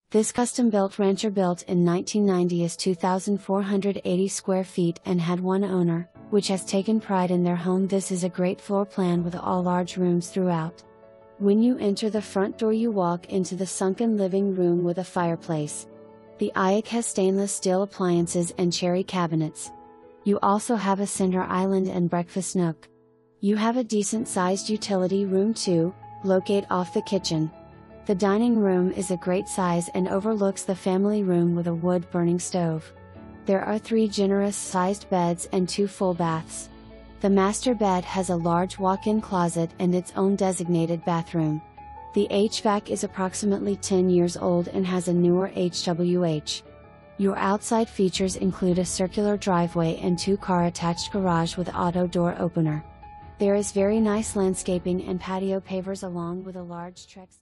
This custom-built rancher built in 1990 is 2,480 square feet and had one owner, which has taken pride in their home. This is a great floor plan with all large rooms throughout. When you enter the front door, you walk into the sunken living room with a fireplace. The IAC has stainless steel appliances and cherry cabinets. You also have a center island and breakfast nook. You have a decent sized utility room too, located off the kitchen. The dining room is a great size and overlooks the family room with a wood burning stove. There are 3 generous sized beds and 2 full baths. The master bed has a large walk-in closet and its own designated bathroom. The HVAC is approximately 10 years old and has a newer HWH. Your outside features include a circular driveway and 2-car attached garage with auto door opener. There is very nice landscaping and patio pavers along with a large Trex